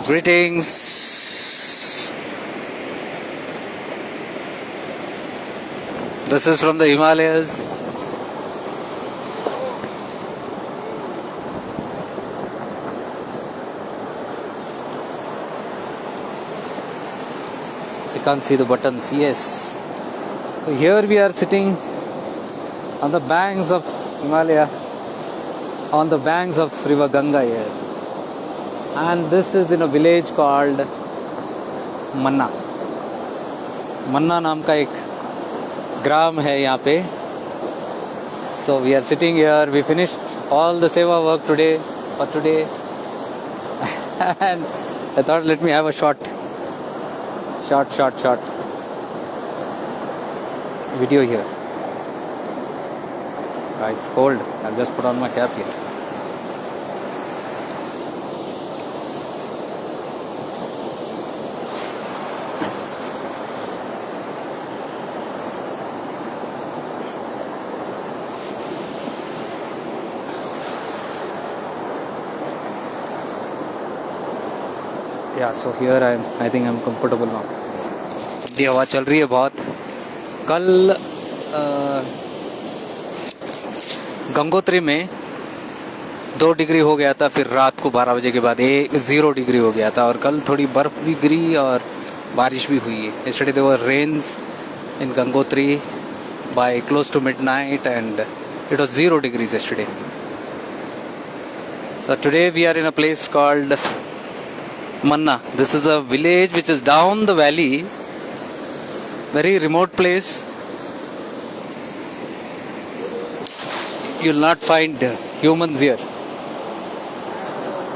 Greetings. This is from the Himalayas. You can't see the buttons. Yes. So here we are sitting on the banks of Himalaya, on the banks of river Ganga here. And this is in a village called मन्ना. मन्ना नाम का एक ग्राम है यहाँ पे. So we are sitting here. We finished all the seva work today for today, and I thought let me have a short video here. It's cold. I'll just put on my cap here. Yeah, so here I think I'm comfortable now. ठंडी हवा चल रही है बहुत. कल गंगोत्री में 2 degree हो गया था, फिर रात को 12 बजे के बाद 0 डिग्री हो गया था, और कल थोड़ी बर्फ भी गिरी और बारिश भी हुई है. Yesterday there were rains in Gangotri by close to midnight and it was 0 degrees yesterday. So today we are in a place called Manna. This is a village which is down the valley, very remote place. You'll not find humans here.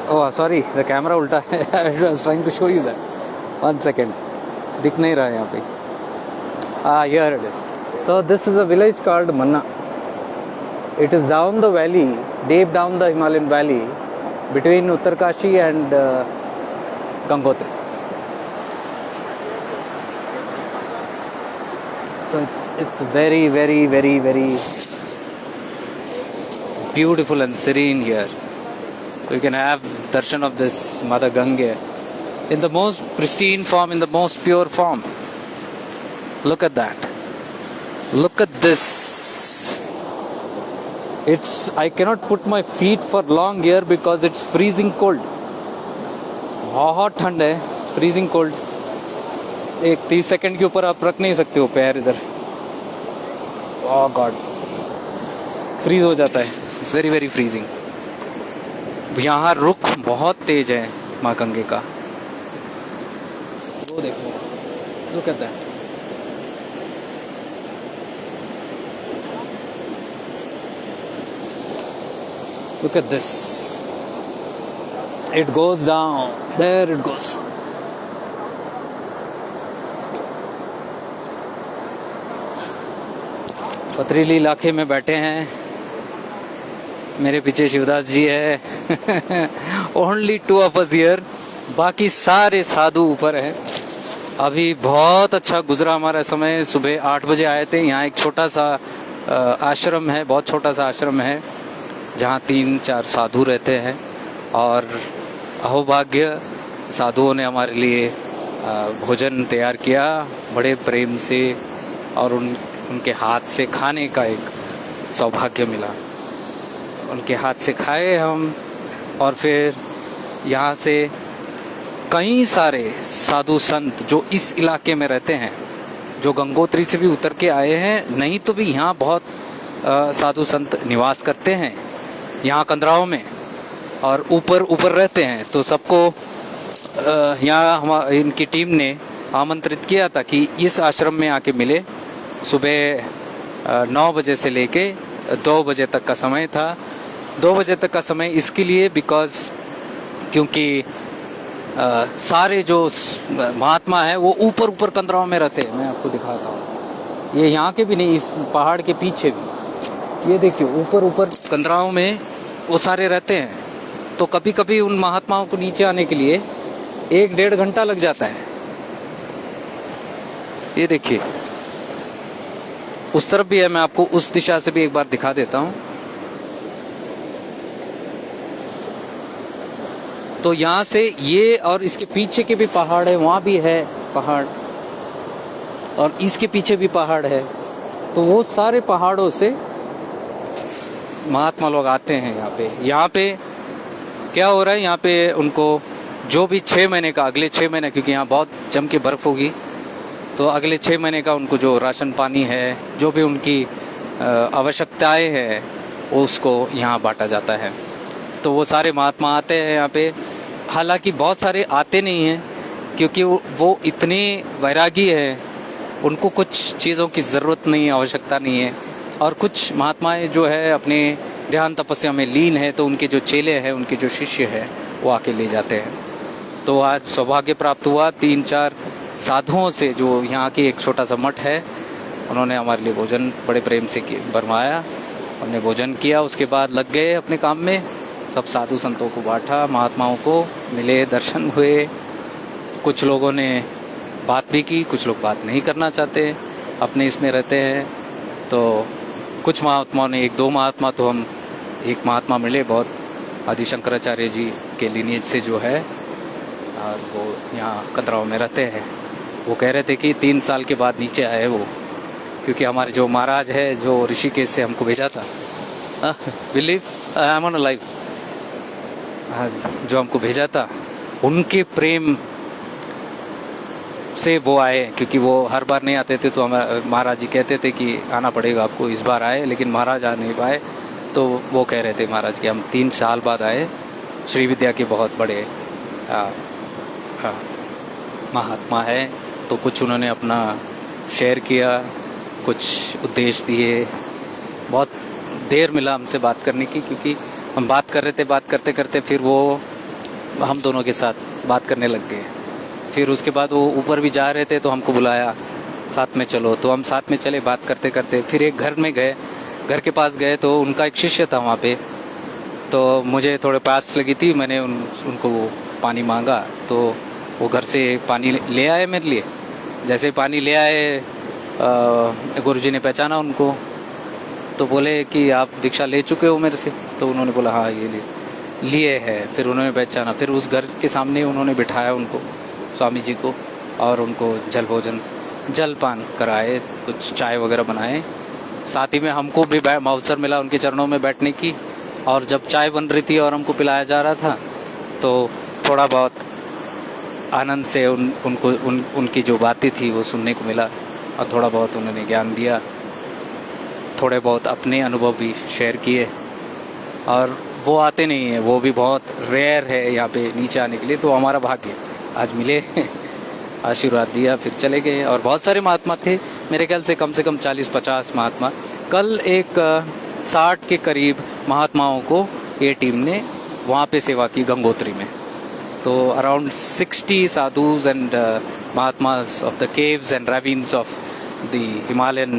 Oh, sorry, the camera ulta hai. I was trying to show you that. 1 second. Dikh nahi raha yahan pe. Here it is. So this is a village called Manna. It is down the valley, deep down the Himalayan valley, between Uttarkashi and Gangotri. So it's very beautiful and serene here. You can have darshan of this Mother Ganga in the most pristine form, in the most pure form. Look at that. Look at this. I cannot put my feet for long here because it's freezing cold. बहुत ठंड है, freezing cold. एक 30 second के ऊपर आप रख नहीं सकते हो पैर इधर. ओह गॉड, फ्रीज हो जाता है. It's very freezing. यहाँ रुख बहुत तेज है माँ गंगे का. वो देखो, look at that. Look at this. It goes down. There it goes. पथरीली इलाके में बैठे हैं. मेरे पीछे शिवदास जी है. Only 2 of us here. बाकी सारे साधु ऊपर हैं. अभी बहुत अच्छा गुजरा हमारा समय. सुबह 8 बजे आए थे. यहाँ एक छोटा सा आश्रम है, बहुत छोटा सा आश्रम है, जहाँ 3-4 साधु रहते हैं. और अहोभाग्य साधुओं ने हमारे लिए भोजन तैयार किया बड़े प्रेम से, और उनके हाथ से खाने का एक सौभाग्य मिला. उनके हाथ से खाए हम. और फिर यहाँ से कई सारे साधु संत जो इस इलाके में रहते हैं, जो गंगोत्री से भी उतर के आए हैं, नहीं तो भी यहाँ बहुत साधु संत निवास करते हैं यहाँ कंदराओं में, और ऊपर रहते हैं. तो सबको यहाँ इनकी टीम ने आमंत्रित किया था कि इस आश्रम में आके मिले. सुबह 9 बजे से लेके 2 बजे तक का समय था. 2 बजे तक का समय इसके लिए क्योंकि सारे जो महात्मा है वो ऊपर कंदराओं में रहते हैं. मैं आपको दिखाता हूँ. ये यहाँ के भी नहीं, इस पहाड़ के पीछे भी. ये देखिए, ऊपर कंदराओं में वो सारे रहते हैं. तो कभी कभी उन महात्माओं को नीचे आने के लिए 1-1.5 घंटा लग जाता है. ये देखिए, उस तरफ भी है. मैं आपको उस दिशा से भी एक बार दिखा देता हूँ. तो यहाँ से ये और इसके पीछे के भी पहाड़ है, वहाँ भी है पहाड़, और इसके पीछे भी पहाड़ है। तो वो सारे पहाड़ों से महात्मा लोग आते हैं यहाँ पे। यहाँ पे क्या हो रहा है, यहाँ पे उनको जो भी 6 महीने का, अगले 6 महीने, क्योंकि यहाँ बहुत जम के बर्फ़ होगी, तो अगले 6 महीने का उनको जो राशन पानी है, जो भी उनकी आवश्यकताएं हैं, उसको यहाँ बांटा जाता है। तो वो सारे महात्मा आते हैं यहाँ पे। हालांकि बहुत सारे आते नहीं हैं, क्योंकि वो इतने वैरागी हैं, उनको कुछ चीज़ों की ज़रूरत नहीं है, आवश्यकता नहीं है। और कुछ महात्माएं जो है अपने ध्यान तपस्या में लीन है, तो उनके जो चेले हैं, उनके जो शिष्य हैं, वो आके ले जाते हैं। तो आज सौभाग्य प्राप्त हुआ 3-4 साधुओं से, जो यहाँ की एक छोटा सा मठ है, उन्होंने हमारे लिए भोजन बड़े प्रेम से बनवाया। हमने भोजन किया, उसके बाद लग गए अपने काम में। सब साधु संतों को बांटा, महात्माओं को मिले, दर्शन हुए। कुछ लोगों ने बात भी की, कुछ लोग बात नहीं करना चाहते, अपने इसमें रहते हैं। तो कुछ महात्माओं ने, 1-2 महात्मा, तो हम एक महात्मा मिले बहुत, आदि शंकराचार्य जी के लिनिएज से जो है, और वो यहाँ कतराव में रहते हैं। वो कह रहे थे कि 3 साल के बाद नीचे आए वो, क्योंकि हमारे जो महाराज है, जो ऋषिकेश से हमको भेजा था, believe I am on live, जो हमको भेजा था, उनके प्रेम से वो आए। क्योंकि वो हर बार नहीं आते थे, तो हमारे महाराज जी कहते थे कि आना पड़ेगा आपको, इस बार आए, लेकिन महाराज आ नहीं पाए। तो वो कह रहे थे महाराज कि हम 3 साल बाद आए। श्री विद्या के बहुत बड़े महात्मा है। तो कुछ उन्होंने अपना शेयर किया, कुछ उद्देश्य दिए। बहुत देर मिला हमसे बात करने की, क्योंकि हम बात कर रहे थे, बात करते करते फिर वो हम दोनों के साथ बात करने लग गए। फिर उसके बाद वो ऊपर भी जा रहे थे, तो हमको बुलाया, साथ में चलो। तो हम साथ में चले, बात करते करते। फिर एक घर में गए, घर के पास गए, तो उनका एक शिष्य था वहाँ पे। तो मुझे थोड़े प्यास लगी थी, मैंने उनको पानी मांगा, तो वो घर से पानी ले आए मेरे लिए। जैसे पानी ले आए, गुरुजी ने पहचाना उनको, तो बोले कि आप दीक्षा ले चुके हो मेरे से? तो उन्होंने बोला हाँ ये लिए है। फिर उन्होंने पहचाना, फिर उस घर के सामने उन्होंने बिठाया उनको, स्वामी जी को, और उनको जलपान कराए, कुछ चाय वगैरह बनाए। साथ ही में हमको भी अवसर मिला उनके चरणों में बैठने की। और जब चाय बन रही थी और हमको पिलाया जा रहा था, तो थोड़ा बहुत आनंद से उनकी जो बातें थी वो सुनने को मिला, और थोड़ा बहुत उन्होंने ज्ञान दिया, थोड़े बहुत अपने अनुभव भी शेयर किए। और वो आते नहीं हैं, वो भी बहुत रेयर है यहाँ पे नीचे आने के लिए। तो हमारा भाग्य आज मिले, आशीर्वाद दिया, फिर चले गए। और बहुत सारे महात्मा थे, मेरे ख्याल से कम 40-50 महात्मा। कल एक 60 के करीब महात्माओं को ये टीम ने वहाँ पे सेवा की गंगोत्री में। तो around 60 sadhus and Mahatmas of the caves and ravines of the Himalayan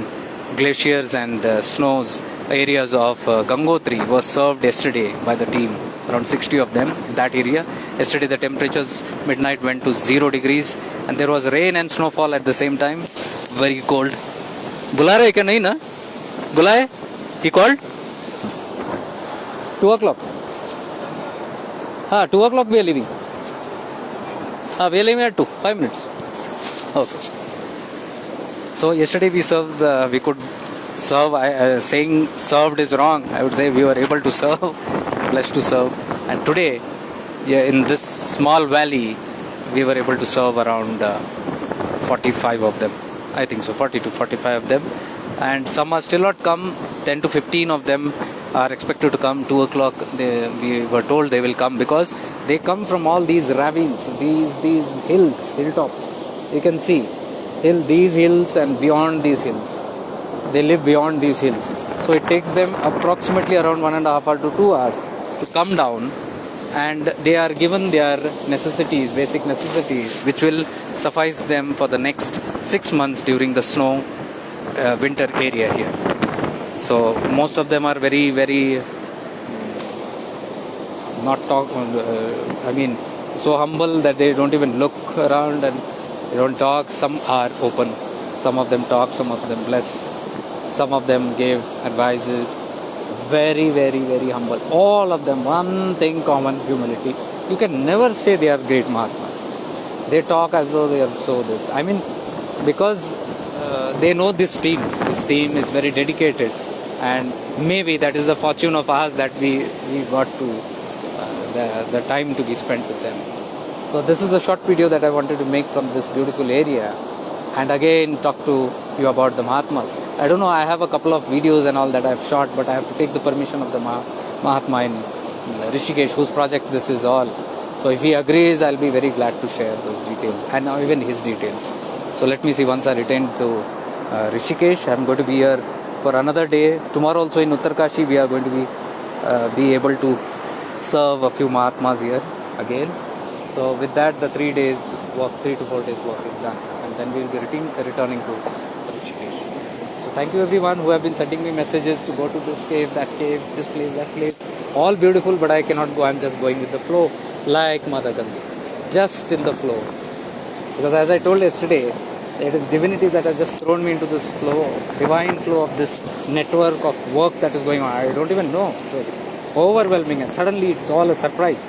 glaciers and snows areas of Gangotri was served yesterday by the team. Around 60 of them in that area. Yesterday the temperatures midnight went to 0 degrees and there was rain and snowfall at the same time. Very cold. बुला रहे क्या? नहीं ना बुलाए? He called? 2 o'clock. हाँ 2 o'clock we are leaving. हाँ we are leaving at 2. 5 minutes. Okay. So yesterday we served. We could serve. Saying served is wrong. I would say we were able to serve, blessed to serve. And today, in this small valley, we were able to serve around 45 of them. I think so, 40 to 45 of them. And some are still not come. 10 to 15 of them are expected to come. 2 o'clock. We were told they will come because they come from all these ravines, these hills, hilltops. You can see these hills and beyond these hills. They live beyond these hills. So it takes them approximately around 1.5 hours to 2 hours to come down, and they are given their necessities, basic necessities, which will suffice them for the next 6 months during the snow winter area here. So most of them are very, very so humble that they don't even look around and they don't talk. Some are open. Some of them talk, some of them bless. Some of them gave advices. Very, very, very humble. All of them, one thing common, humility. you can never say they are great Mahatmas. They talk as though they are so this. I mean, because they know this team. This team is very dedicated, and maybe that is the fortune of us that we got to the time to be spent with them. So this is a short video that I wanted to make from this beautiful area, and again talk to you about the Mahatmas. I don't know, I have a couple of videos and all that I've shot, but I have to take the permission of the Mahatma in Rishikesh, whose project this is all. So if he agrees, I'll be very glad to share those details, and now even his details. So let me see, once I return to Rishikesh, I'm going to be here for another day. Tomorrow also in Uttarkashi, we are going to be able to serve a few Mahatmas here again. So with that, the 3 days walk, 3 to 4 days walk is done, and then we will be returning to Rishikesh. So thank you everyone who have been sending me messages to go to this cave, this place, that place. All beautiful, but I cannot go. I'm just going with the flow, like Mata Gandhi, just in the flow. Because as I told yesterday, it is divinity that has just thrown me into this flow, divine flow of this network of work that is going on. I don't even know. It was overwhelming, and suddenly it's all a surprise.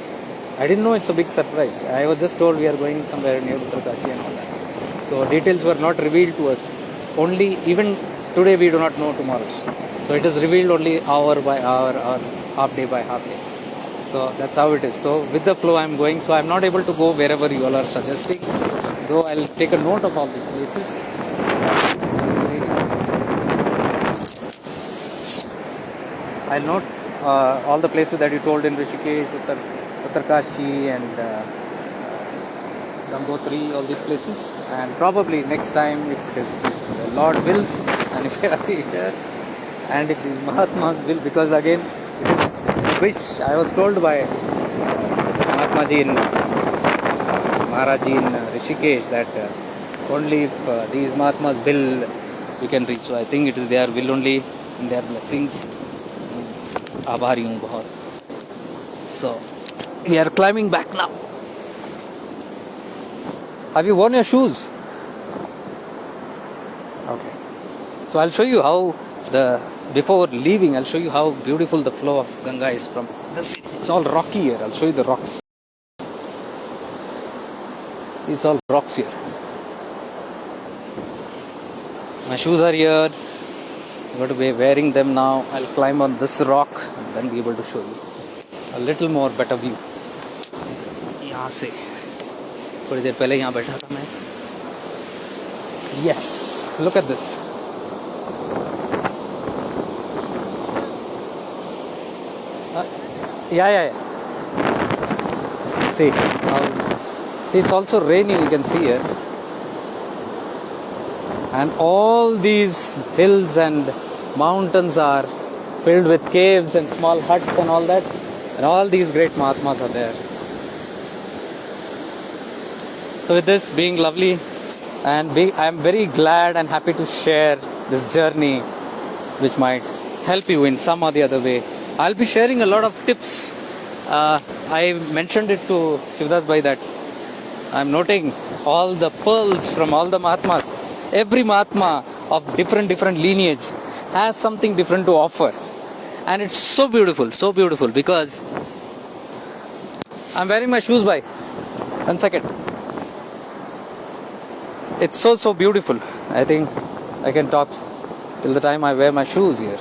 I didn't know it's a big surprise. I was just told we are going somewhere near Uttarkashi and all that. So details were not revealed to us. Only, even today we do not know tomorrow. So it is revealed only hour by hour or half day by half day. So that's how it is. So with the flow I'm going. So I'm not able to go wherever you all are suggesting. Though I'll take a note of all these places. I'll note all the places that you told in Rishikesh, Uttarkashi and Gangotri, all these places. And probably next time, if it is the Lord wills, and if you are here, and if these Mahatmas will, because again, it is a wish. I was told by Mahatmaji in Maharaji in Rishikesh that only if these Mahatmas will, we can reach. So I think it is their will only, and their blessings. Aabhari hu bahut. So we are climbing back now. Have you worn your shoes? Okay. So I'll show you how before leaving, I'll show you how beautiful the flow of Ganga is from the city. It's all rocky here. I'll show you the rocks. It's all rocks here. My shoes are here. I'm going to be wearing them now. I'll climb on this rock and then be able to show you a little more better view. यहाँ से थोड़ी देर पहले यहाँ बैठा था मैं. Yes, look at this. Yeah. See, it's also raining, you can see here. And all these hills and mountains are filled with caves and small huts and all that. And all these great Mahatmas are there. So with this being lovely, and I'm very glad and happy to share this journey, which might help you in some or the other way. I'll be sharing a lot of tips. I mentioned it to Shivdas Bhai that I'm noting all the pearls from all the Mahatmas. Every Mahatma of different lineage has something different to offer. And it's so beautiful because I'm wearing my shoes, bhai. 1 second. It's so beautiful. I think I can talk till the time I wear my shoes here.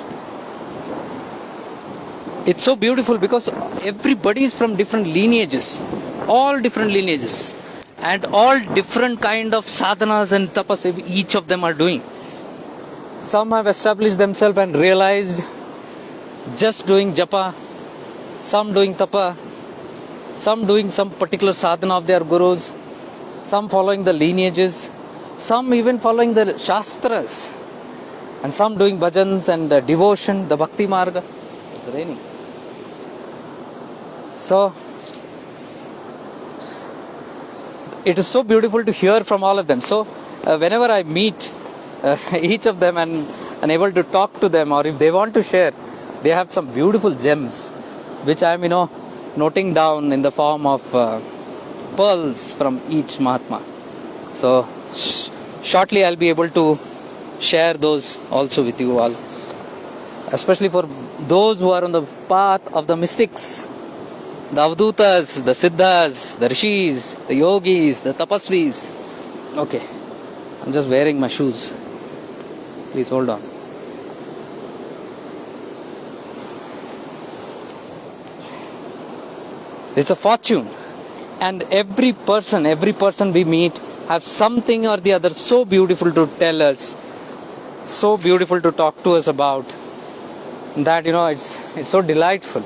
It's so beautiful because everybody is from different lineages, all different lineages, and all different kind of sadhanas and tapas each of them are doing. Some have established themselves and realized just doing japa, some doing tapa, some doing some particular sadhana of their gurus, some following the lineages, some even following the shastras, and some doing bhajans and devotion, the bhakti marga. It's raining. So it is so beautiful to hear from all of them. So whenever I meet each of them and able to talk to them, or if they want to share, they have some beautiful gems which I am noting down in the form of pearls from each Mahatma. So shortly I'll be able to share those also with you all, especially for those who are on the path of the mystics. The Avdutas, the Siddhas, the Rishis, the Yogis, the Tapasvis. Okay, I'm just wearing my shoes. Please hold on. It's a fortune. And every person we meet have something or the other so beautiful to tell us, so beautiful to talk to us about, that it's so delightful.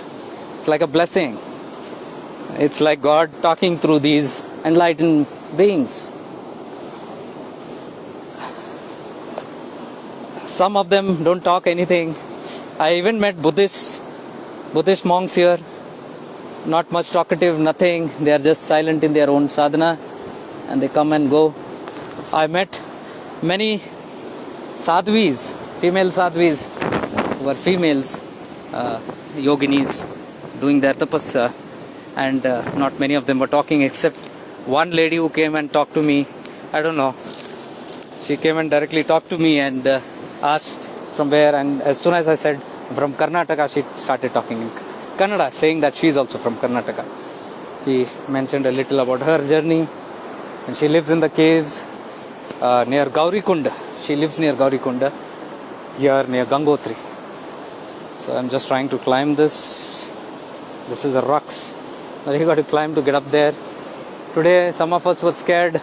It's like a blessing. It's like God talking through these enlightened beings. Some of them don't talk anything. I even met Buddhist monks here. Not much talkative, nothing. They are just silent in their own sadhana and they come and go. I met many sadhvis, female sadhvis, who were females, yoginis, doing their tapasya, and not many of them were talking except one lady who came and talked to me. I don't know. She came and directly talked to me and asked from where, and as soon as I said from Karnataka, she started talking in Kannada, saying that she is also from Karnataka. She mentioned a little about her journey, and she lives in the caves near Gaurikunda. She lives near Gaurikunda, here near Gangotri. So I'm just trying to climb this. This is the rocks. Now you got to climb to get up there. Today some of us were scared.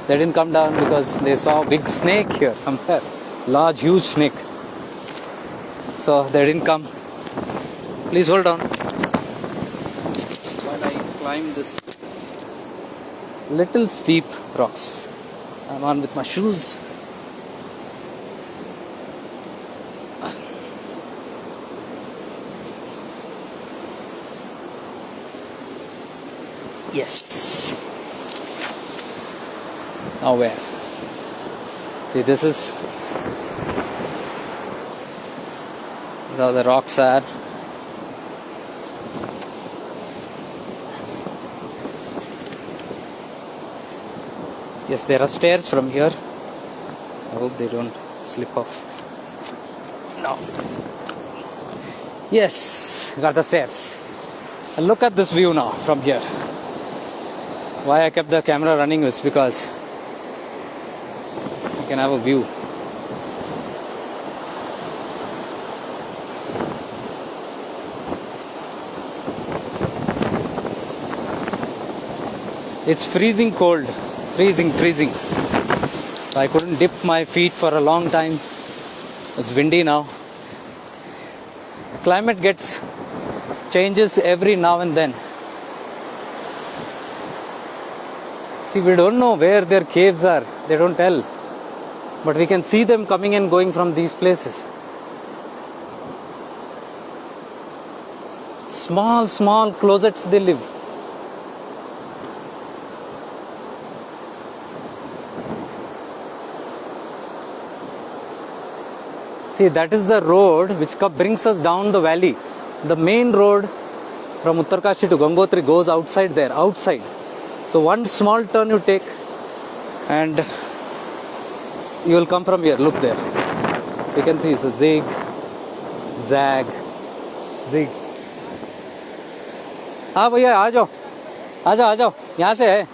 They didn't come down because they saw a big snake here somewhere. Large, huge snake. So they didn't come. Please hold on while I climb this little steep rocks. I'm on with my shoes. Yes. Now where? See, this is how the rocks are. Yes, there are stairs from here. I hope they don't slip off. No. Yes, got the stairs. And look at this view now from here. Why I kept the camera running was because you can have a view. It's freezing cold. Freezing. I couldn't dip my feet for a long time. It's windy now. Climate changes every now and then. See, we don't know where their caves are. They don't tell. But we can see them coming and going from these places. Small closets they live. See, that is the road which brings us down the valley. The main road from Uttarkashi to Gangotri goes outside there, outside. So one small turn you take and you will come from here. Look there. You can see it's a zig, zag, zig. हाँ भैया आ जाओ यहाँ से है.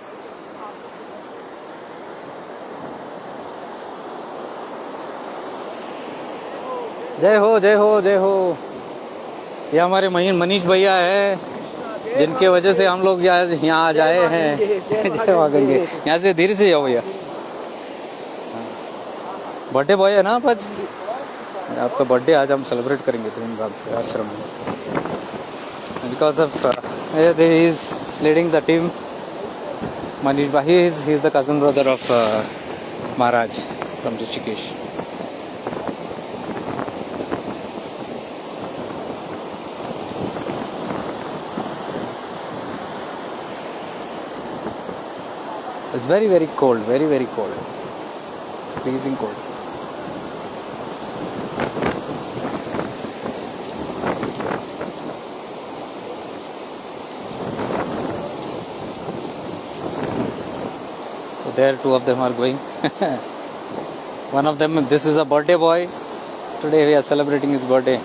जय हो. ये हमारे मनीष भैया है, जिनके वजह से हम लोग यहाँ आ जाए हैं. जय मांगेंगे. यहाँ से धीरे से जाओ भैया. बर्थडे बॉय है ना आज. आपका बर्थडे आज हम सेलिब्रेट करेंगे धूमधाम से आश्रम में. Because of he is leading the team. Manish Bhai, he is the cousin brother of Maharaj from Rishikesh. It's very cold, very cold. Freezing cold. So there two of them are going. One of them, this is a birthday boy. Today we are celebrating his birthday.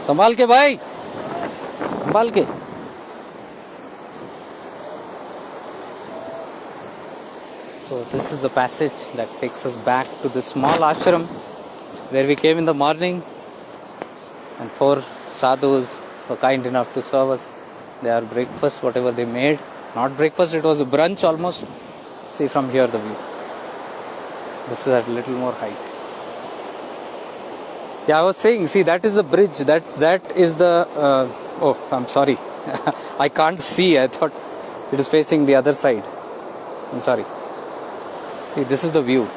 संभाल के भाई, संभाल के. So this is the passage that takes us back to the small ashram where we came in the morning, and 4 sadhus were kind enough to serve us their breakfast, whatever they made. Not breakfast, it was a brunch almost. See from here the view. This is at a little more height. Yeah, I was saying, see, that is the bridge. That is the. Oh, I'm sorry. I can't see. I thought it is facing the other side. I'm sorry. See, this is the view.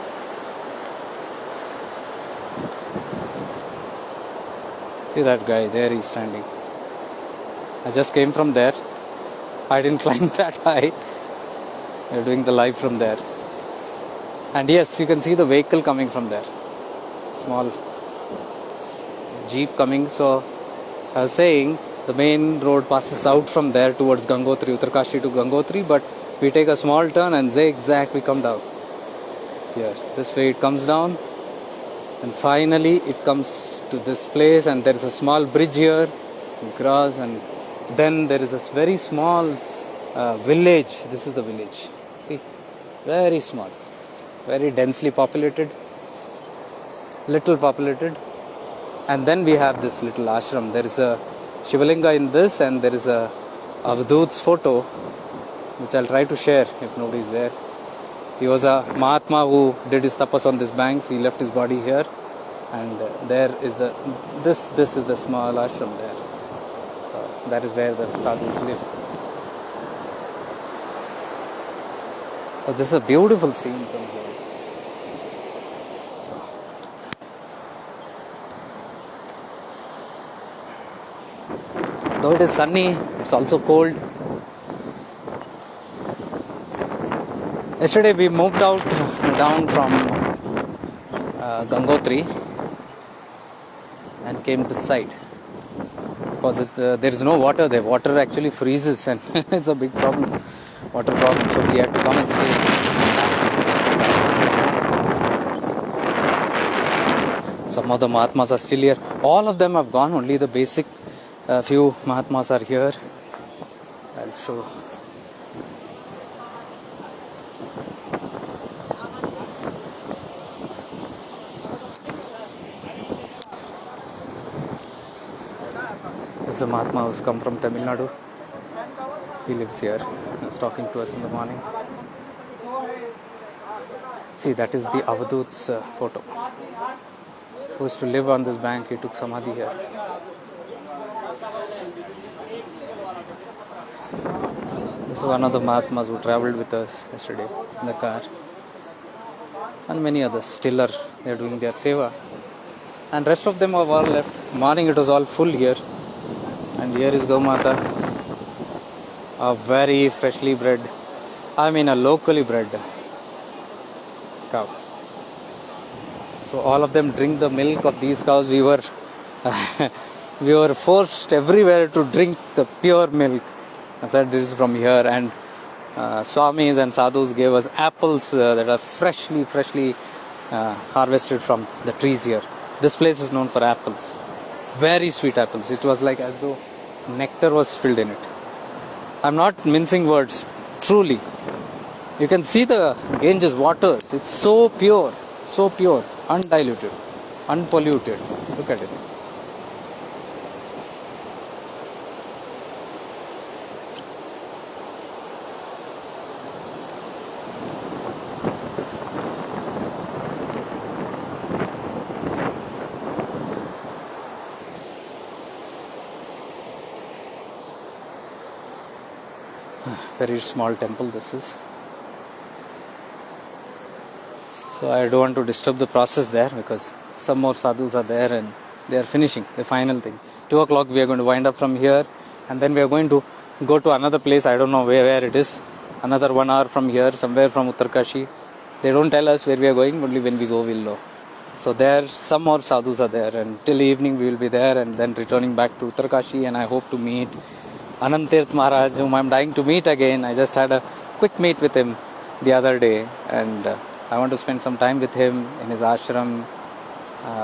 See that guy, there he's standing. I just came from there. I didn't climb that high. We're doing the live from there. And yes, you can see the vehicle coming from there. Small jeep coming. So I was saying the main road passes out from there towards Gangotri, Uttarkashi to Gangotri, but we take a small turn and zigzag, we come down. Here, this way it comes down, and finally it comes to this place, and there is a small bridge here, grass, and then there is this very small village. This is the village. See, very small, very densely populated, little populated, and then we have this little ashram. There is a Shivalinga in this, and there is a Avadut's photo, which I'll try to share if nobody is there. He was a Mahatma who did his tapas on these banks. He left his body here, and there is this is the small ashram there. So that is where the sadhus live. So this is a beautiful scene from here. So though it is sunny, it's also cold. Yesterday we moved out down from Gangotri and came this side because there is no water there. Water actually freezes and it's a big problem, water problem. So we had to come and stay. Some of the Mahatmas are still here. All of them have gone. Only the basic few Mahatmas are here. I'll show. This is a Mahatma who's come from Tamil Nadu. He lives here. He was talking to us in the morning. See, that is the Avadut's photo. Who used to live on this bank. He took samadhi here. This is one of the Mahatmas who travelled with us yesterday in the car. And many others still are there doing their seva. And rest of them have all left. Morning it was all full here. And here is Gaumata, a very freshly bred, a locally bred cow. So all of them drink the milk of these cows. We were forced everywhere to drink the pure milk. I said this is from here, and Swamis and Sadhus gave us apples that are freshly harvested from the trees here. This place is known for apples. Very sweet apples. It was like as though nectar was filled in it. I'm not mincing words. Truly. You can see the Ganges waters. It's so pure, undiluted, unpolluted. Look at it. Very small temple this is. So I don't want to disturb the process there because some more sadhus are there and they are finishing the final thing. 2 o'clock we are going to wind up from here, and then we are going to go to another place. I don't know where it is. Another 1 hour from here, somewhere from Uttarkashi. They don't tell us where we are going. Only when we go we'll know. So there some more sadhus are there, and till evening we will be there, and then returning back to Uttarkashi. And I hope to meet Anantirth Maharaj, whom I'm dying to meet again. I just had a quick meet with him the other day, and I want to spend some time with him in his ashram,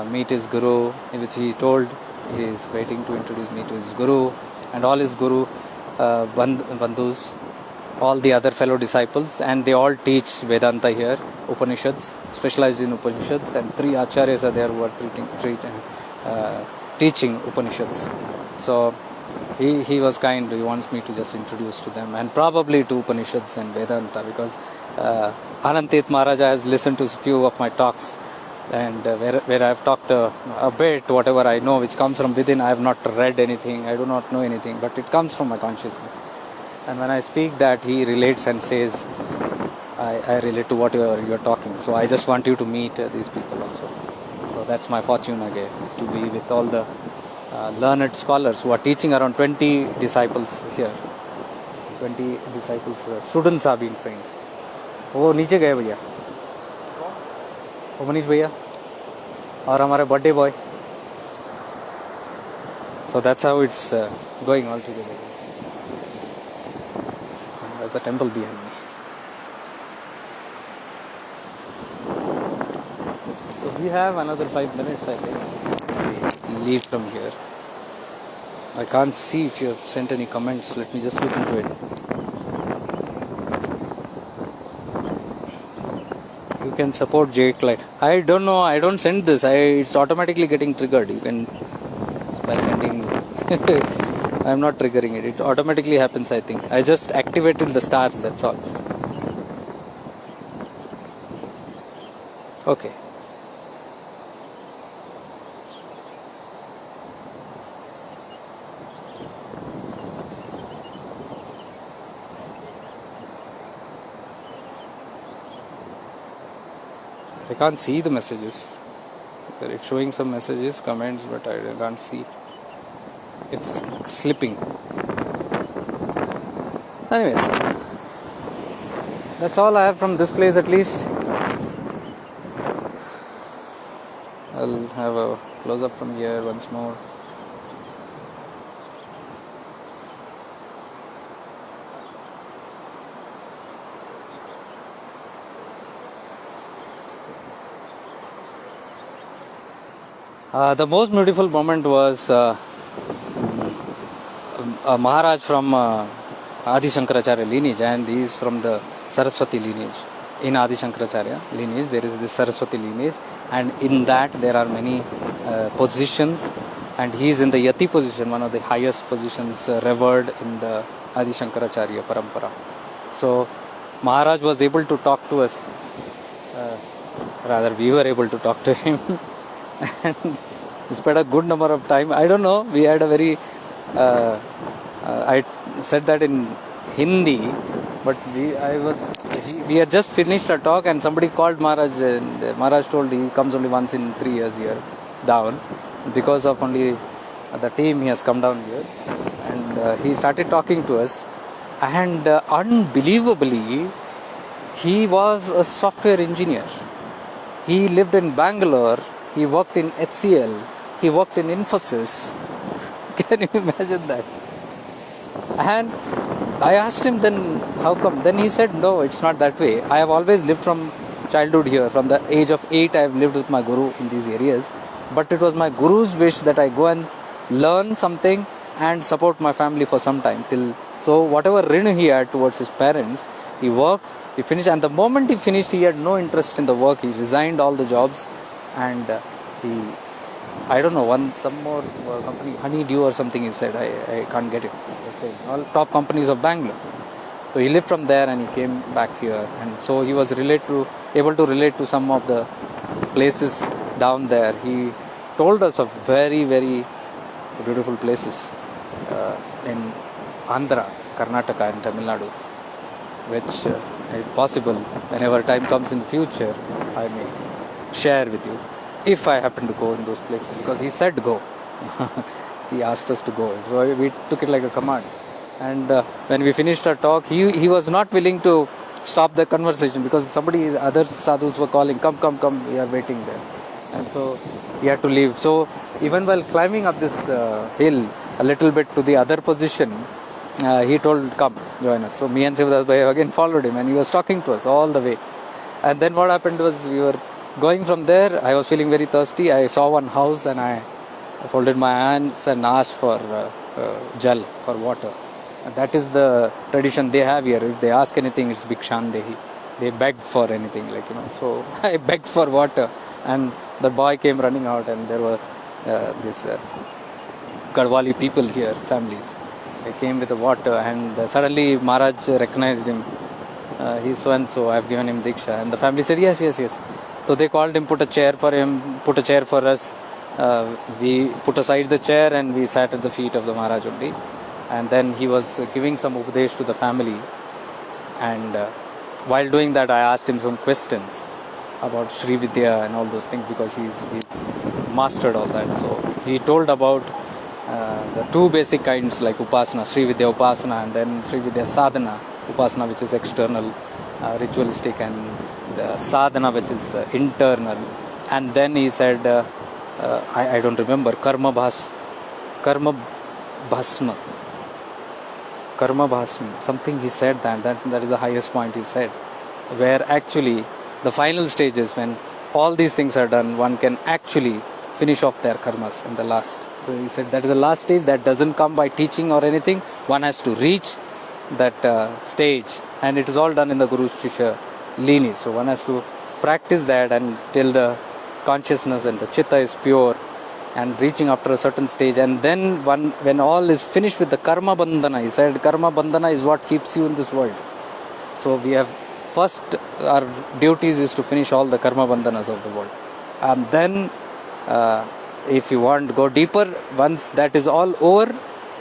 meet his guru, which he told He is waiting to introduce me to his guru and all his guru bandhus, all the other fellow disciples, and they all teach Vedanta here, Upanishads, specialized in Upanishads, and 3 acharyas are there who are teaching Upanishads. So he was kind, he wants me to just introduce to them, and probably to Upanishads and Vedanta, because Anantit Maharaja has listened to a few of my talks, and where I have talked a bit, whatever I know, which comes from within. I have not read anything, I do not know anything, but it comes from my consciousness. And when I speak that, he relates and says, I relate to what you are talking. So I just want you to meet these people also. So that's my fortune again, to be with all the learned scholars who are teaching. Around 20 disciples here. 20 disciples, students are being trained. वो नीचे गए भैया, वो मनीष भैया और हमारे birthday boy. So that's how it's going all together. And there's a temple behind me. So we have another 5 minutes, I think. We leave from here. I can't see if you have sent any comments. Let me just look into it. You can support Jake Light. I don't know. I don't send this. It's automatically getting triggered. You can by sending. I'm not triggering it. It automatically happens, I think. I just activated the stars. That's all. Okay. I can't see the messages. It's showing some messages, comments, but I can't see. It's slipping. Anyways, that's all I have from this place at least. I'll have a close up from here once more. The most beautiful moment was Maharaj from Adi Shankaracharya lineage, and he is from the Saraswati lineage. In Adi Shankaracharya lineage, there is this Saraswati lineage, and in that there are many positions, and he is in the Yati position, one of the highest positions revered in the Adi Shankaracharya parampara. So Maharaj was able to talk to us, rather we were able to talk to him. And we spent a good number of time. I don't know, we had a very I said that in Hindi, but we had just finished a talk, and somebody called Maharaj, and Maharaj told he comes only once in 3 years here down, because of only the team he has come down here, and he started talking to us, and unbelievably he was a software engineer. He lived in Bangalore. He worked in HCL. He worked in Infosys. Can you imagine that? And I asked him then, how come? Then he said, no, it's not that way. I have always lived from childhood here. From the age of 8, I have lived with my guru in these areas. But it was my guru's wish that I go and learn something and support my family for some time. So whatever rin he had towards his parents, he worked, he finished. And the moment he finished, he had no interest in the work. He resigned all the jobs. And I don't know, some more company, Honeydew or something he said, I can't get it. All top companies of Bangalore. So he lived from there and he came back here. And so he was able to relate to some of the places down there. He told us of very, very beautiful places in Andhra, Karnataka and Tamil Nadu, which if possible, whenever time comes in the future, I may share with you, if I happen to go in those places, because he said go. He asked us to go, so we took it like a command. And when we finished our talk, he was not willing to stop the conversation, because other sadhus were calling, come, we are waiting there. And so he had to leave. So even while climbing up this hill a little bit to the other position, he told, come, join us. So me and Sivadas Bhai again followed him, and he was talking to us all the way. And then what happened was, we were going from there. I was feeling very thirsty. I saw one house and I I folded my hands and asked for jal, for water. And that is the tradition they have here. If they ask anything, it's Bhikshan Dehi. They beg for anything, like, So I begged for water, and the boy came running out, and there were this Gadwali people here, families. They came with the water, and suddenly Maharaj recognized him. He's so and so. I've given him diksha, and the family said yes, yes, yes. So they called him, put a chair for him, put a chair for us. We put aside the chair and we sat at the feet of the Maharaj only. And then he was giving some upadesh to the family. And while doing that, I asked him some questions about Sri Vidya and all those things, because he's mastered all that. So he told about the two basic kinds, like Upasana, Sri Vidya Upasana, and then Sri Vidya Sadhana Upasana, which is external, ritualistic, and the Sadhana, which is internal. And then he said, I don't remember, Karma Bhasma, something he said that is the highest point he said, where actually the final stage is when all these things are done, one can actually finish off their karmas in the last. So he said that is the last stage, that doesn't come by teaching or anything. One has to reach that stage, and it is all done in the Guru's Shishya Lini. So one has to practice that until the consciousness and the chitta is pure, and reaching after a certain stage. And then when all is finished with the karma bandhana, he said karma bandhana is what keeps you in this world. So we have first, our duties is to finish all the karma bandhanas of the world, and then if you want to go deeper, once that is all over.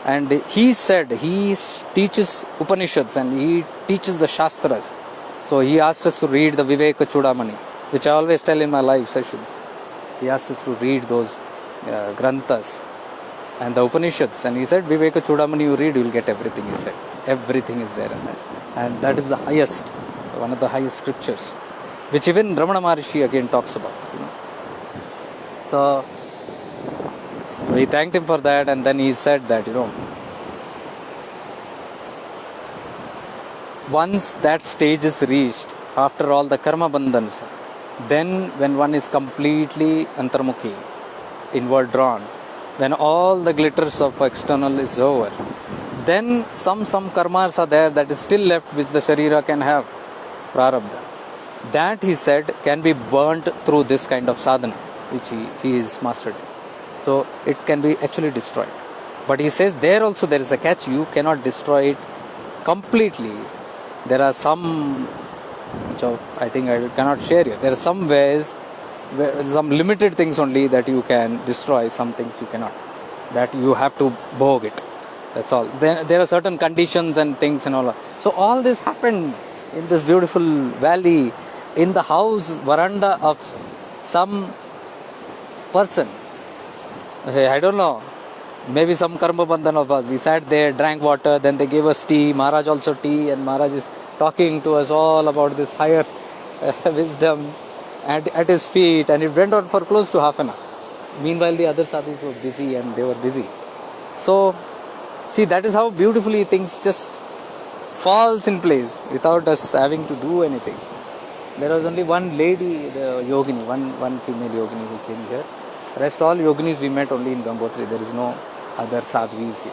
And he said he teaches Upanishads and he teaches the Shastras. So he asked us to read the Viveka Chudamani, which I always tell in my live sessions. He asked us to read those Granthas and the Upanishads. And he said, Viveka Chudamani you read, you will get everything, he said. Everything is there in that. And that is the highest, one of the highest scriptures, which even Ramana Maharshi again talks about. So we thanked him for that, and then he said that, once that stage is reached, after all the karma bandhans, then when one is completely antarmukhi, inward drawn, when all the glitters of external is over, then some karmas are there that is still left, which the sharira can have, prarabdha. That, he said, can be burnt through this kind of sadhana, which he is mastered in. So it can be actually destroyed. But he says there also there is a catch. You cannot destroy it completely. There are some, which I think I cannot share here. There are some ways, some limited things only that you can destroy. Some things you cannot. That you have to bhog it. That's all. Then there are certain conditions and things and all. So all this happened in this beautiful valley, in the house veranda of some person. I don't know, maybe some karma bandhan of us. We sat there, drank water, then they gave us tea, Maharaj also tea, and Maharaj is talking to us all about this higher wisdom at his feet, and it went on for close to half an hour. Meanwhile, the other sadhus were busy, and they were busy. So, see, that is how beautifully things just falls in place without us having to do anything. There was only one lady, the yogini, one female yogini who came here. Rest all yoginis we met only in Gangotri. There is no other sadhvis here.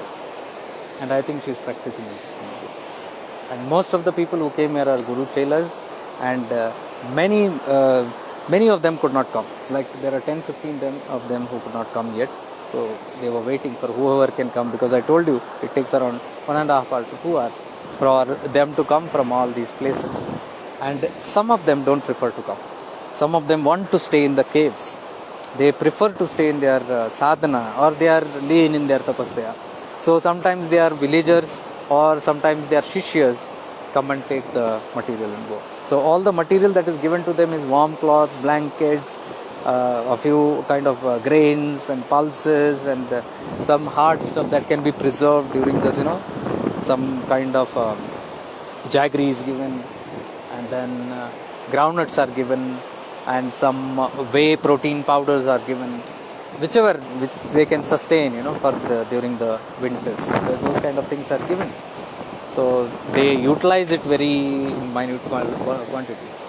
And I think she is practicing it. And most of the people who came here are Guru Chelas, and many of them could not come. Like there are 10-15 of them who could not come yet. So they were waiting for whoever can come, because I told you it takes around 1.5 hours to 2 hours for them to come from all these places. And some of them don't prefer to come. Some of them want to stay in the caves. They prefer to stay in their sadhana, or they are lean in their tapasya. So sometimes they are villagers, or sometimes they are shishyas, come and take the material and go. So all the material that is given to them is warm cloths, blankets, a few kind of grains and pulses, and some hard stuff that can be preserved during this, some kind of jaggery is given, and then groundnuts are given, and some whey protein powders are given, which they can sustain, during the winters. Those kind of things are given. So they utilize it very in minute quantities.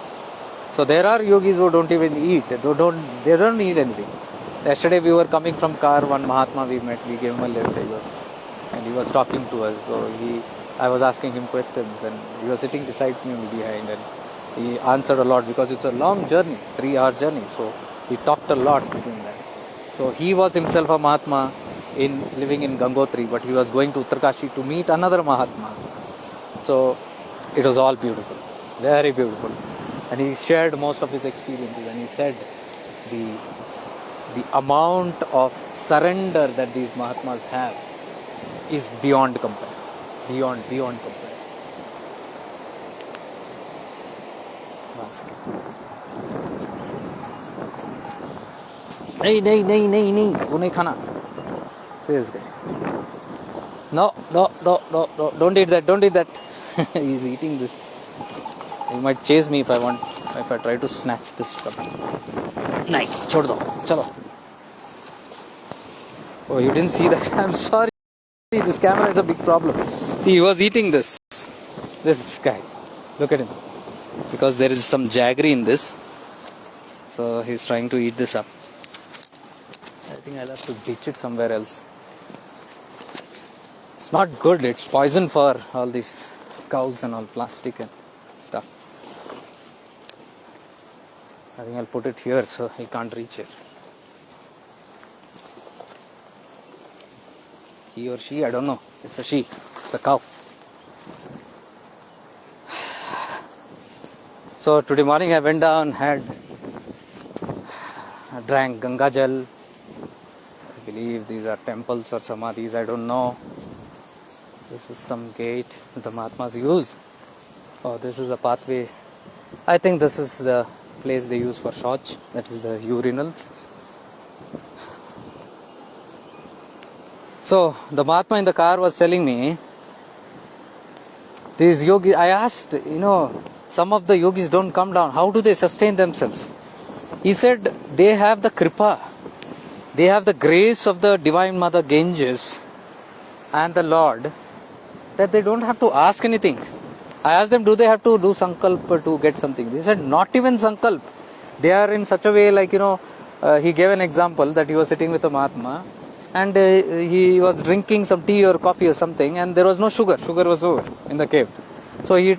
So there are yogis who don't even eat. They don't need anything. Yesterday we were coming from car, one Mahatma we met, we gave him a lift, and he was talking to us. So I was asking him questions, and he was sitting beside me behind, and he answered a lot because it's a long journey, 3-hour journey. So he talked a lot between that. So he was himself a Mahatma living in Gangotri, but he was going to Uttarkashi to meet another Mahatma. So it was all beautiful, very beautiful. And he shared most of his experiences, and he said the amount of surrender that these Mahatmas have is beyond compare. Beyond compare. One second. नहीं, वो नहीं खाना. Says guy. No, don't eat that. He's eating this. He might chase me if I try to snatch this from him. नहीं, छोड़ दो, चलो. Oh, you didn't see that? I'm sorry. This camera is a big problem. See, he was eating this guy. Look at him. Because there is some jaggery in this. So he's trying to eat this up. I think I'll have to ditch it somewhere else. It's not good. It's poison for all these cows and all, plastic and stuff. I think I'll put it here so he can't reach it. He or she, I don't know. It's a she. It's a cow. So today morning I went down, drank Ganga Jal. I believe these are temples or samadhis, I don't know. This is some gate the Mahatmas use. Oh, this is a pathway. I think this is the place they use for shauch. That is the urinals. So the Mahatma in the car was telling me, these yogis, I asked, some of the yogis don't come down. How do they sustain themselves? He said they have the kripa. They have the grace of the Divine Mother Ganges and the Lord, that they don't have to ask anything. I asked them, do they have to do sankalp to get something? They said, not even sankalp. They are in such a way, he gave an example that he was sitting with a Mahatma, and he was drinking some tea or coffee or something, and there was no sugar. Sugar was over in the cave. So he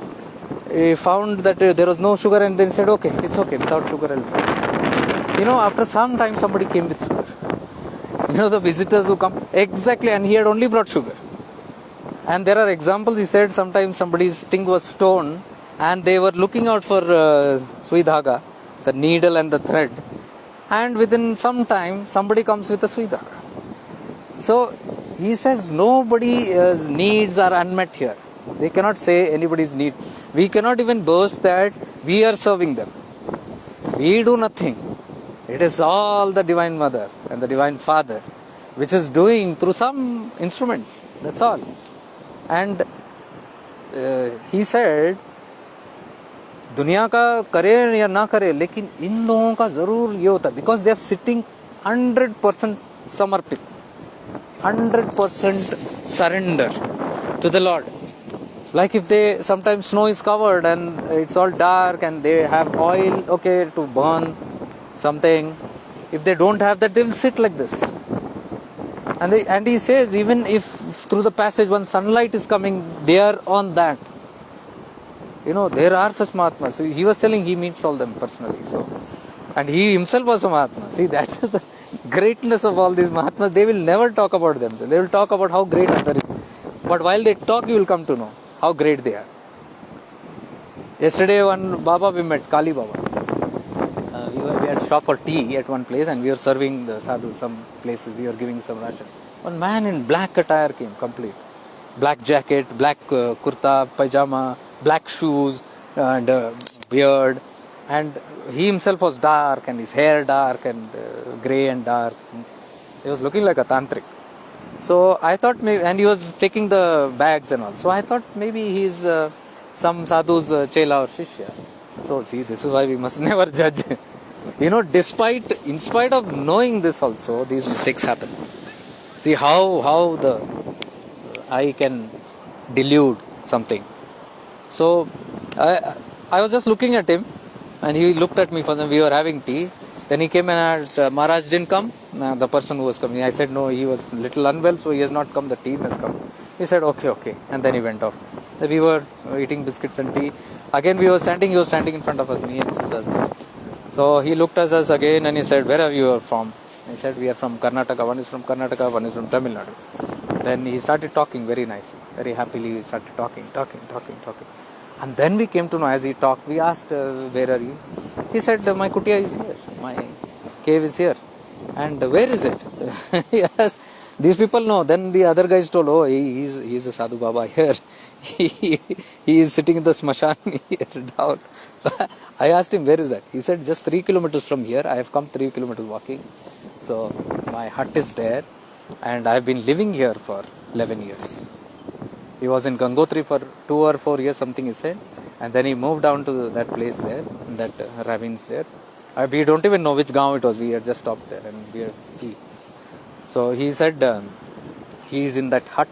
found that there was no sugar, and then said, okay, it's okay, without sugar I'll drink. After some time somebody came with sugar. The visitors who come, exactly, and he had only brought sugar. And there are examples, he said, sometimes somebody's thing was stone, and they were looking out for sui dhaga, the needle and the thread, and within some time somebody comes with a sui dhaga. So he says nobody's needs are unmet here. They cannot say anybody's need. We cannot even boast that we are serving them. We do nothing. It is all the Divine Mother and the Divine Father which is doing through some instruments. That's all. And he said, दुनिया का करे या ना करे, लेकिन इन लोगों का जरूर ये होता है, because they are sitting 100% समर्पित, 100% surrender to the Lord. Like if they, sometimes snow is covered and it's all dark and they have oil, okay, to burn something. If they don't have that, they will sit like this. And he says, even if through the passage when sunlight is coming, they are on that. There are such Mahatmas. So he was telling he meets all them personally. So, and he himself was a Mahatma. See, that is the greatness of all these Mahatmas. They will never talk about themselves. They will talk about how great others is. But while they talk, you will come to know how great they are. Yesterday, one Baba we met, Kali Baba. We had stopped for tea at one place, and we were serving the sadhu some places. We were giving some ration. One man in black attire came, complete. Black jacket, black kurta, pajama, black shoes, and beard. And he himself was dark, and his hair dark, and grey and dark. He was looking like a tantric. So I thought maybe, and he was taking the bags and all. So I thought maybe he's some sadhu's chela or shishya. So see, this is why we must never judge. In spite of knowing this also, these mistakes happen. See how the eye can delude something. So I was just looking at him, and he looked at me for them. We were having tea, Then he came and Maharaj didn't come. The person who was coming, I said no, he was little unwell, so he has not come. The team has come. He said okay, and then he went off. Then we were eating biscuits and tea. Again we were standing. He was standing in front of us, me and Siddharth. So he looked at us again and he said, "Where are you from?" He said, "We are from Karnataka. One is from Karnataka, one is from Tamil Nadu." Then he started talking very nicely, very happily. He started talking. And then we came to know as he talked. We asked, "Where are you?" He said, "My kutia is here. My cave is here." And where is it? Yes, these people know. Then the other guys told, "Oh, he's a Sadhu Baba here. he is sitting in the smashan here down." I asked him, "Where is that?" He said, "Just 3 kilometers from here. I have come 3 kilometers walking. So my hut is there, and I have been living here for 11 years." He was in Gangotri for 2 or 4 years, something he said, and then he moved down to that place there, that ravines there. We don't even know which gaon it was. We had just stopped there, and so he said he is in that hut.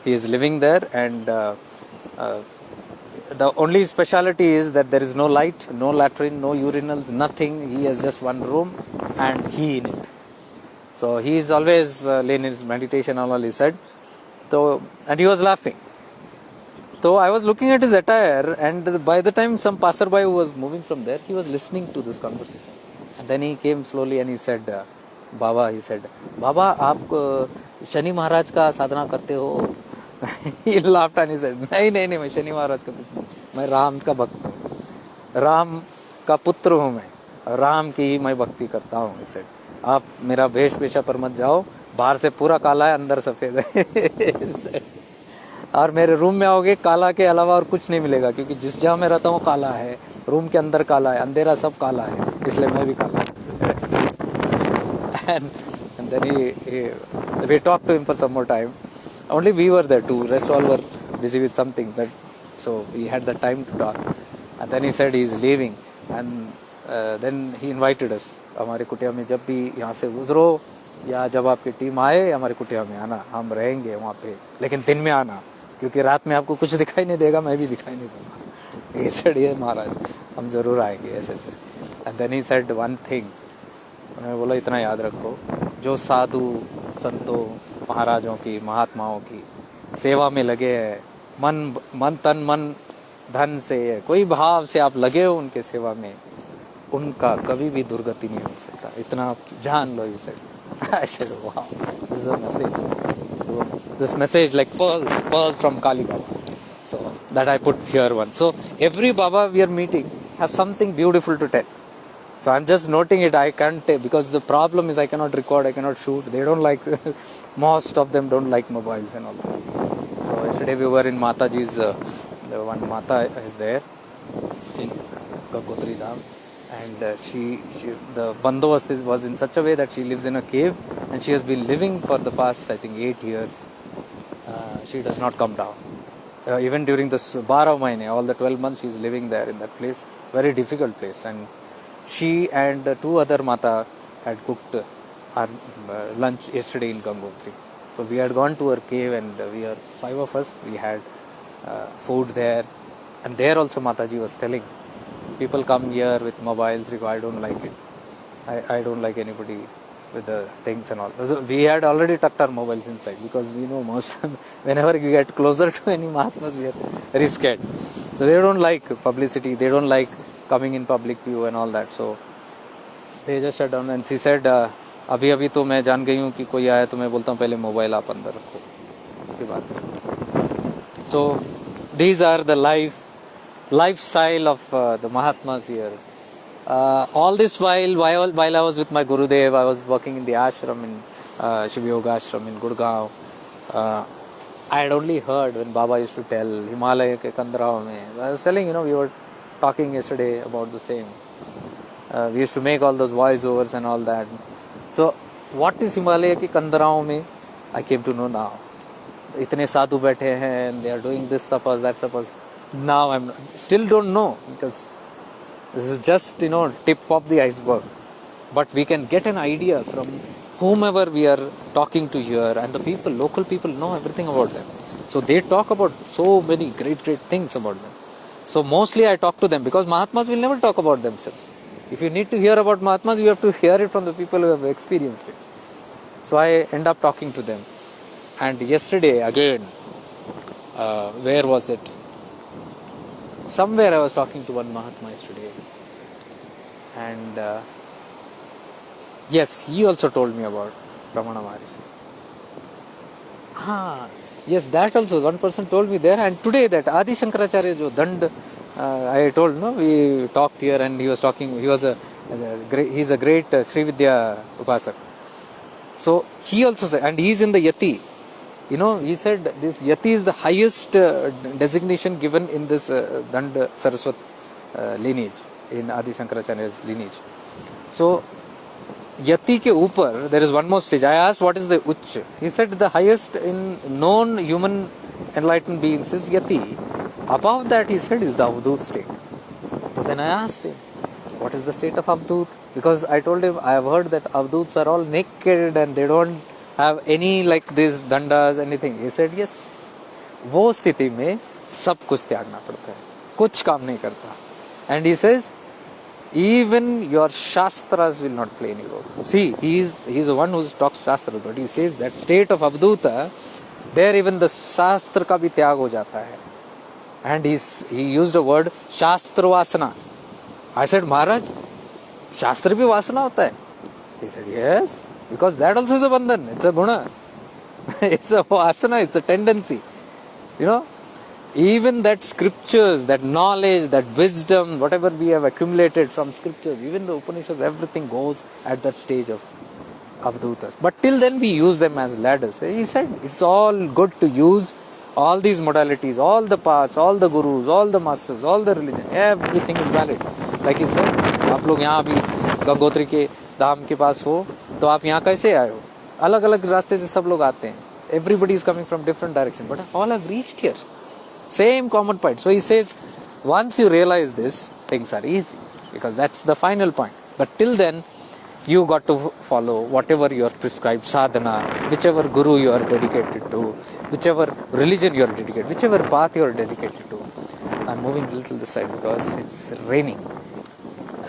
He is living there, and the only speciality is that there is no light, no latrine, no urinals, nothing. He has just one room, and he in it. So he is always in his meditation and all, he said. So, and he was laughing. So I was looking at his attire, and by the time some passerby who was moving from there, he was listening to this conversation. And then he came slowly and he said, "Baba," he said, "Baba, आप शनि महाराज का साधना करते हो?" He laughed and he said, नहीं, मैं शनि महाराज का पुत्र, मैं राम का भक्त हूँ, राम का पुत्र हूँ मैं, राम की ही मैं भक्ति करता हूँ. He said, "आप मेरा वेशभूषा पर मत जाओ, बाहर से पूरा काला है, अंदर सफेद है." और मेरे रूम में आओगे, काला के अलावा और कुछ नहीं मिलेगा, क्योंकि जिस जगह में रहता हूँ काला है, रूम के अंदर काला है, अंधेरा सब काला है, इसलिए मैं भी काला हूँ. And then we talked to him for some more time. Only we were there too, rest all were busy with something, but so we had the time to talk. And then he said he is leaving, and then he invited us. हमारे कुटिया में जब भी यहाँ से गुजरो या जब आपकी टीम आए, हमारे कुटिया में आना, हम रहेंगे वहाँ पे, लेकिन दिन में आना, क्योंकि रात में आपको कुछ दिखाई नहीं देगा, मैं भी दिखाई नहीं दूंगा. He said, "ये महाराज, हम जरूर आएंगे ऐसे." And then he said one thing. उन्होंने बोला, "इतना याद रखो, जो साधु संतों महाराजों की, महात्माओं की सेवा में लगे हैं, मन तन मन धन से, कोई भाव से आप लगे हो उनके सेवा में, उनका कभी भी दुर्गति नहीं हो सकता. इतना आप जान लो." He said. I said, "Wow, this is a message." So, this message like pearls from Kali Baba. So that I put here one. So every Baba we are meeting have something beautiful to tell. So I'm just noting it. I can't take, because the problem is I cannot record, I cannot shoot. They don't like, most of them don't like mobiles and all that. So yesterday we were in Mataji's, the one Mata is there in Gangotri Dham, and the bandobast was in such a way that she lives in a cave, and she has been living for the past, I think, 8 years. She does not come down. Even during the 12 mahine, all the 12 months she is living there in that place. Very difficult place. And she and 2 other Mata had cooked our lunch yesterday in Gangotri. So we had gone to her cave, and we are 5 of us. We had food there, and there also Mataji was telling, people come here with mobiles. I don't like it. I don't like anybody with the things and all. So we had already tucked our mobiles inside, because we know most whenever we get closer to any Mahatmas, we are very scared. So they don't like publicity. They don't like coming in public view and all that. So they just shut down. And she said, अभी तो मैं जान गई हूँ कि कोई आया तो मैं बोलता हूँ पहले मोबाइल आप अंदर रखो, उसके बाद. So these are the lifestyle of the Mahatmas here. All this while I was with my Gurudev, I was working in the ashram, in Shiva Yoga ashram in Gurgaon. I had only heard when Baba used to tell Himalaya ke Kandrao mein. I was telling, we were talking yesterday about the same. We used to make all those voiceovers and all that. So what is Himalaya ke Kandrao mein? I came to know now. Itne sadhu बैठे हैं, and they are doing this tapas, that tapas. Now I still don't know, because this is just, tip of the iceberg. But we can get an idea from whomever we are talking to here, and the people, local people, know everything about them. So they talk about so many great things about them. So mostly I talk to them, because Mahatmas will never talk about themselves. If you need to hear about Mahatmas, you have to hear it from the people who have experienced it. So I end up talking to them. And yesterday again, where was it? Somewhere I was talking to one Mahatma yesterday. And yes, he also told me about Ramana Maharishi. Yes, that also one person told me there. And today that Adi Shankaracharya jo Dand, I told, no, we talked here and he was talking, he was he's a great Sri Vidya Upasak. So he also said, and he's in the Yati. He said this Yati is the highest designation given in this Dand Saraswat lineage, in Adi Shankaracharya's lineage. So Yati ke upar, there is one more stage. I asked what is the Uch. He said the highest in known human enlightened beings is Yati. Above that, he said, is the Avdut state. So then I asked him, what is the state of Avdut? Because I told him, I have heard that Avduts are all naked and they don't have any like these dandas, anything. He said, yes. वो स्थिति में सब कुछ त्यागना पड़ता है, कुछ काम नहीं करता. And he says, even your shastras will not play any role. See, he's the one who talks shastras, but he says that state of Avduta, there even the shastra ka bhi tyag ho jata hai. And he used a word, shastra vasana. I said, Maharaj, shastra bhi vasana hota hai? He said, yes, because that also is a bandhan, it's a guna. It's a vasana, it's a tendency. Even that scriptures, that knowledge, that wisdom, whatever we have accumulated from scriptures, even the Upanishads, everything goes at that stage of Avdutas. But till then we use them as ladders. He said it's all good to use all these modalities, all the paths, all the gurus, all the masters, all the religion, everything is valid. Like he said, आप लोग यहाँ अभी गंगोत्री के धाम के पास हो, तो आप यहाँ कैसे आए हो? अलग अलग रास्ते से सब लोग आते हैं. Everybody is coming from different direction, but all have reached here. Same common point. So he says, once you realize this, things are easy, because that's the final point. But till then, you got to follow whatever your prescribed sadhana, whichever guru you are dedicated to, whichever religion you are dedicated, whichever path you are dedicated to. I'm moving a little this side because it's raining.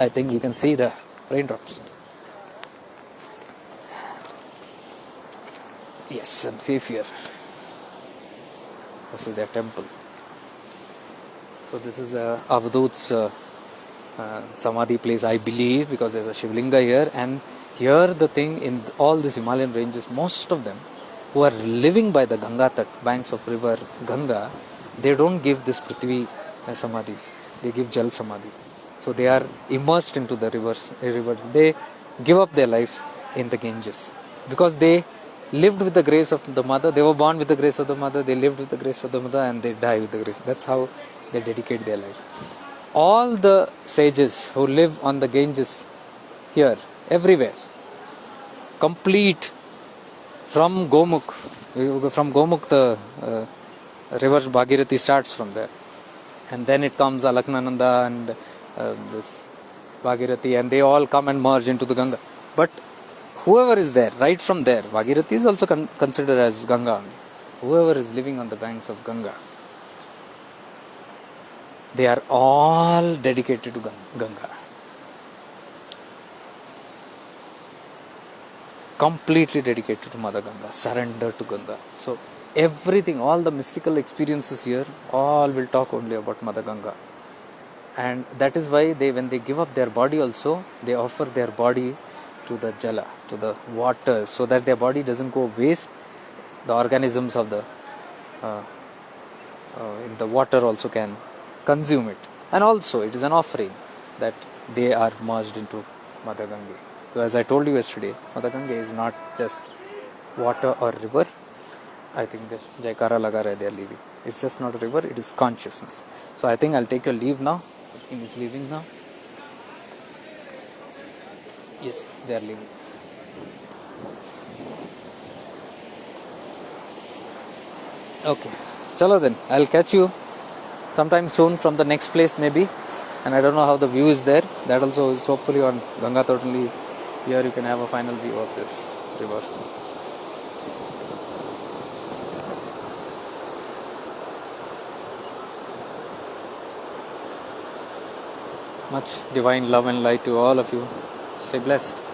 I think you can see the raindrops. Yes, I'm safe here. This is their temple. So this is the Avdut's Samadhi place, I believe, because there's a Shivlinga here. And here the thing, in all these Himalayan ranges, most of them who are living by the Ganga banks of river Ganga, they don't give this Prithvi Samadhis. They give Jal Samadhi. So they are immersed into the rivers. They give up their lives in the Ganges, because they lived with the grace of the mother. They were born with the grace of the mother. They lived with the grace of the mother, and they die with the grace. That's how they dedicate their life. All the sages who live on the Ganges here, everywhere, complete from Gomukh. From Gomukh, the river Bhagirathi starts from there, and then it comes Alaknananda and this Bhagirathi, and they all come and merge into the Ganga. But whoever is there, right from there, Bhagirathi is also considered as Ganga. Whoever is living on the banks of Ganga, they are all dedicated to Ganga. Completely dedicated to Mother Ganga, surrender to Ganga. So everything, all the mystical experiences here, all will talk only about Mother Ganga. And that is why when they give up their body also, they offer their body to the jala, to the water, so that their body doesn't go waste. The organisms of the in the water also can consume it. And also it is an offering that they are merged into Mother Ganga. So as I told you yesterday, Mother Ganga is not just water or river. I think the Jaikara laga rahe, they are leaving. It's just not a river, it is consciousness. So I think I'll take your leave now. The team is leaving now. Yes, they are leaving. Okay, chalo then, I'll catch you sometime soon from the next place maybe. And I don't know how the view is there. That also is hopefully on Ganga totally. Here you can have a final view of this river. Much divine love and light to all of you. Stay blessed.